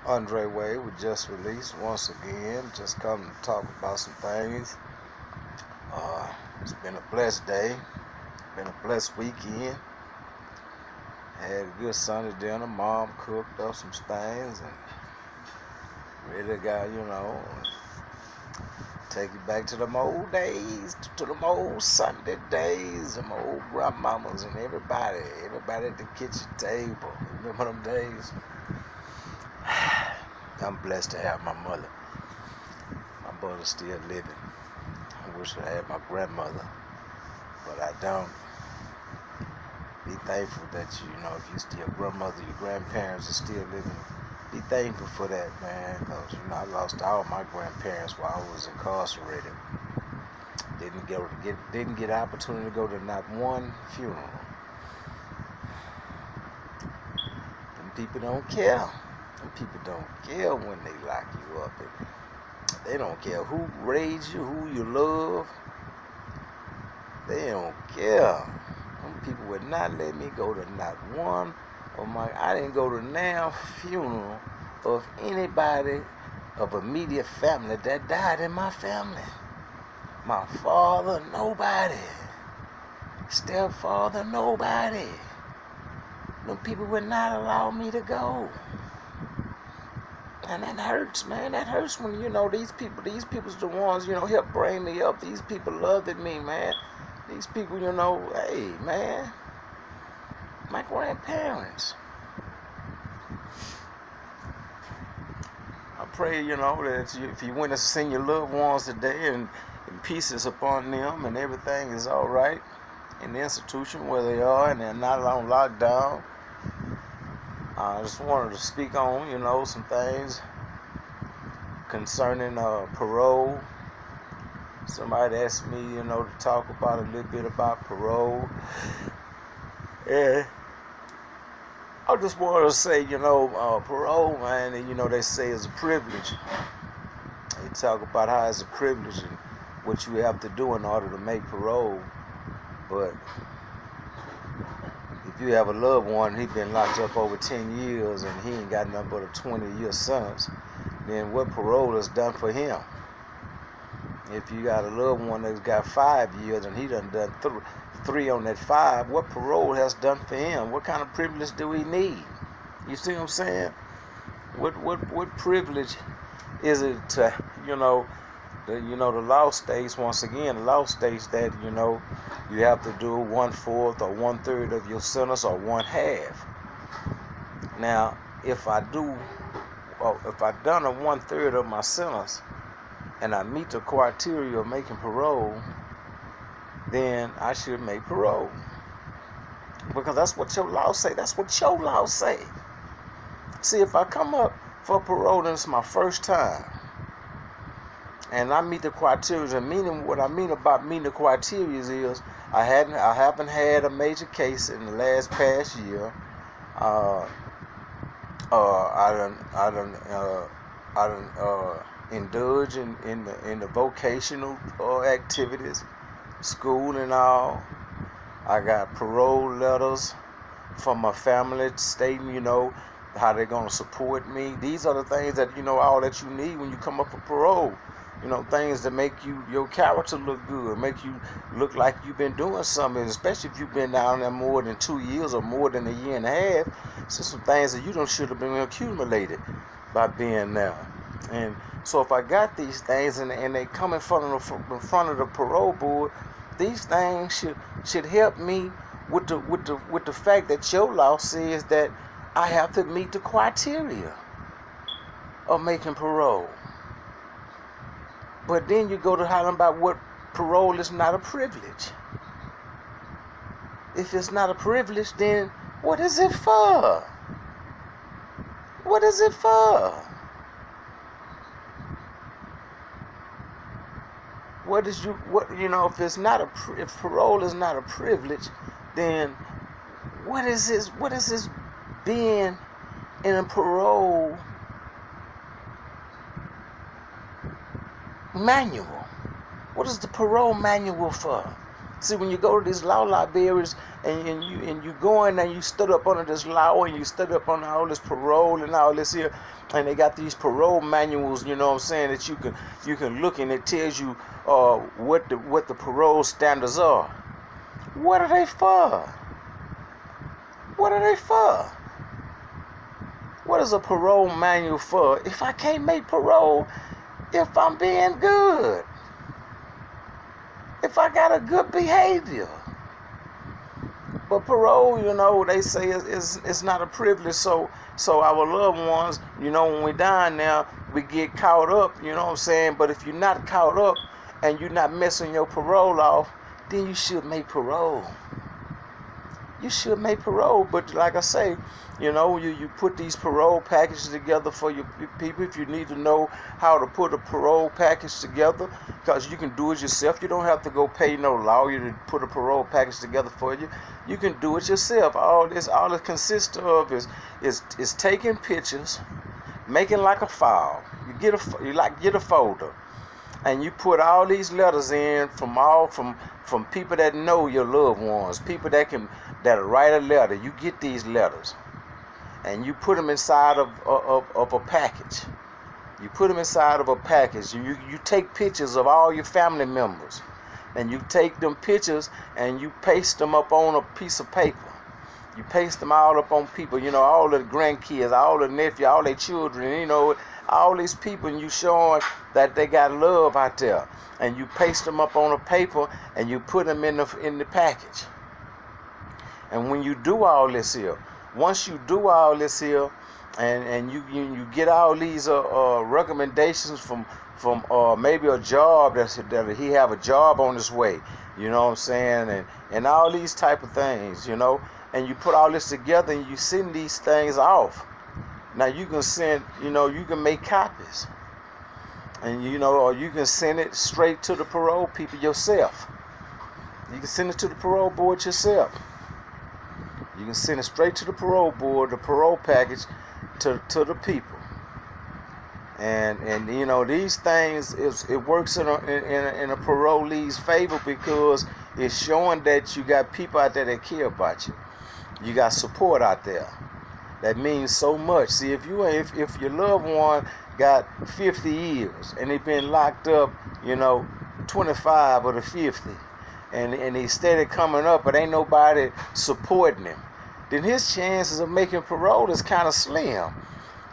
Andre Wade was just released once again. Just come to talk about some things. Uh, it's been a blessed day. Been a blessed weekend. Had a good Sunday dinner. Mom cooked up some things and really got, take you back to them old days, to them old Sunday days, them old grandmamas and everybody at the kitchen table. Remember them days? I'm blessed to have my mother. My brother's still living. I wish I had my grandmother, but I don't. Be thankful that if your grandmother, your grandparents are still living. Be thankful for that, man, because I lost all my grandparents while I was incarcerated. Didn't get an opportunity to go to not one funeral. Them people don't care. Them people don't care when they lock you up. They don't care who raised you, who you love. They don't care. Them people would not let me go to not one of my. I didn't go to now funeral of anybody of immediate family that died in my family. My father, nobody. Stepfather, nobody. Them people would not allow me to go. And that hurts, man. That hurts when, these people's the ones, help bring me up. These people loved me, man. These people, hey, man. My grandparents. I pray, that if you went to see your loved ones today and pieces upon them and everything is all right in the institution where they are and they're not on lockdown. I just wanted to speak on, some things concerning parole. Somebody asked me, to talk about a little bit about parole. And I just wanted to say, parole, man, and, they say is a privilege. They talk about how it's a privilege and what you have to do in order to make parole. But if you have a loved one, he's been locked up over 10 years and he ain't got nothing but a 20-year sentence, then what parole has done for him? If you got a loved one that's got 5 years and he done three on that 5, what parole has done for him? What kind of privilege do we need? You see what I'm saying? What privilege is it to, the law states, once again, the law states that, you have to do 1/4 or 1/3 of your sentence or 1/2. Now, if I've done a 1/3 of my sentence and I meet the criteria of making parole, then I should make parole. Because that's what your law say. That's what your law say. See, if I come up for parole and it's my first time, and I meet the criteria, and meaning what I mean about meeting the criteria is I haven't had a major case in the past year. I done indulge in the vocational activities, school and all. I got parole letters from my family stating, how they're gonna support me. These are the things that all that you need when you come up for parole. Things that make your character look good, make you look like you've been doing something, especially if you've been down there more than 2 years or more than a year and a half. So some things that you should have been accumulated by being there. And so if I got these things and they come in front of the parole board, these things should help me with the fact that your law says that I have to meet the criteria of making parole. But then you go to hollering about what parole is not a privilege. If it's not a privilege, then what is it for? What is it for? If parole is not a privilege, then what is this being in a parole manual? What is the parole manual for? See, when you go to these law libraries and you go in and you stood up under this law and you stood up on all this parole and all this here, and they got these parole manuals, you know what I'm saying, that you can look, and it tells you what the parole standards are. What are they for? What are they for? What is a parole manual for if I can't make parole if I'm being good? If I got a good behavior? But parole, you know, they say it's not a privilege. So our loved ones, you know, when we die now, we get caught up, you know what I'm saying? But if you're not caught up and you're not messing your parole off, then you should make parole. You should make parole. But like I say, you know, you put these parole packages together for your people. If you need to know how to put a parole package together, because you can do it yourself. You don't have to go pay no lawyer to put a parole package together for you. You can do it yourself. All it consists of is taking pictures, making like a file. You get a folder, and you put all these letters in from people that know your loved ones, people that write a letter. You get these letters, and you put them inside of a package. You put them inside of a package. You take pictures of all your family members, and you take them pictures and you paste them up on a piece of paper. You paste them all up on people, you know, all the grandkids, all the nephews, all their children, you know, all these people, and you showing that they got love out there. And you paste them up on a paper and you put them in the package. And when you do all this here, once you do all this here, and you get all these recommendations from maybe a job that he have a job on his way, you know what I'm saying, and all these type of things, you know, and you put all this together and you send these things off. Now you can send, you know, you can make copies, and you know, or you can send it straight to the parole people yourself. You can send it to the parole board yourself. You can send it straight to the parole board, the parole package, to the people. And you know, these things, it works in a parolee's favor, because it's showing that you got people out there that care about you. You got support out there. That means so much. See, if your loved one got 50 years and they been locked up, you know, 25 of the 50, and he steady coming up, but ain't nobody supporting him, then his chances of making parole is kind of slim.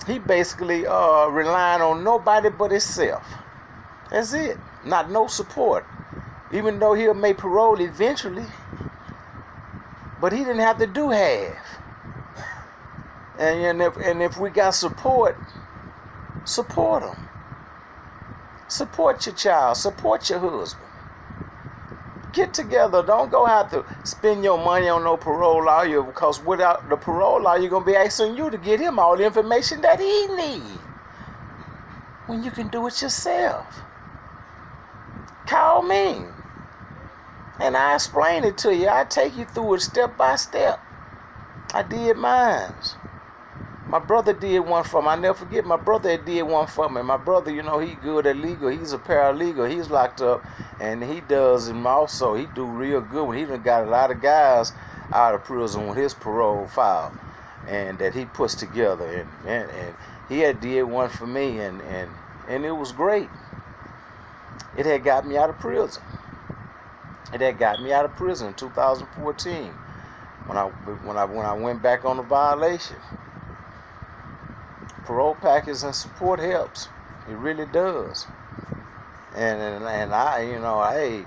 He basically relying on nobody but himself. That's it. Not no support. Even though he'll make parole eventually, but he didn't have to do half. And if we got support him. Support your child. Support your husband. Get together. Don't go have to spend your money on no parole lawyer, because without the parole lawyer, you're going to be asking you to get him all the information that he needs, when you can do it yourself. Call me, and I explain it to you. I take you through it step by step. I did mine. My brother did one for me. I never forget, my brother did one for me. My brother, you know, he good at legal. He's a paralegal. He's locked up, and he does, and also he do real good when he done got a lot of guys out of prison with his parole file, and that he puts together. And he had did one for me, and it was great. It had got me out of prison. It had got me out of prison in 2014 when I went back on the violation. Parole package and support helps. It really does. And I, you know, I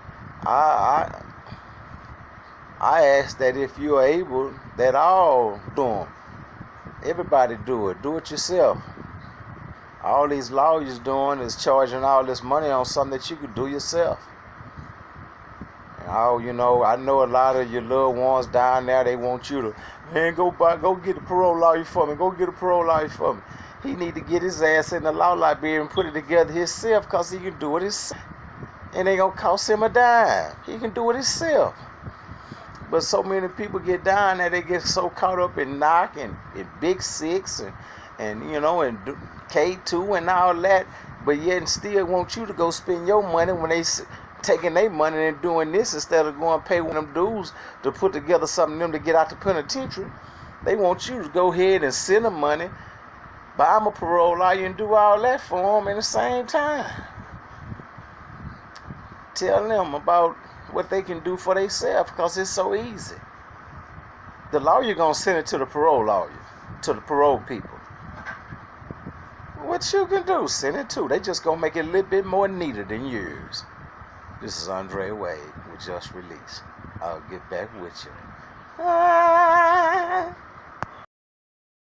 ask that if you are able, that all do them. Everybody do it. Do it yourself. All these lawyers doing is charging all this money on something that you could do yourself. You know, I know a lot of your loved ones down there, they want you to, man, go get a parole lawyer for me. Go get a parole lawyer for me. He need to get his ass in the law library and put it together himself, because he can do it himself. It ain't gonna cost him a dime. He can do it himself. But so many people get down there, they get so caught up in knock and Big Six and you know, and K2 and all that, but yet and still want you to go spend your money when they taking their money and doing this instead of going to pay one of them dudes to put together something them to get out the penitentiary. They want you to go ahead and send them money, buy them a parole lawyer, and do all that for them in the same time. Tell them about what they can do for themselves, because it's so easy. The lawyer gonna send it to the parole lawyer, to the parole people. What you can do, send it to. They just gonna make it a little bit more neater than yours. This is Andre Wade with Just Release. I'll get back with you.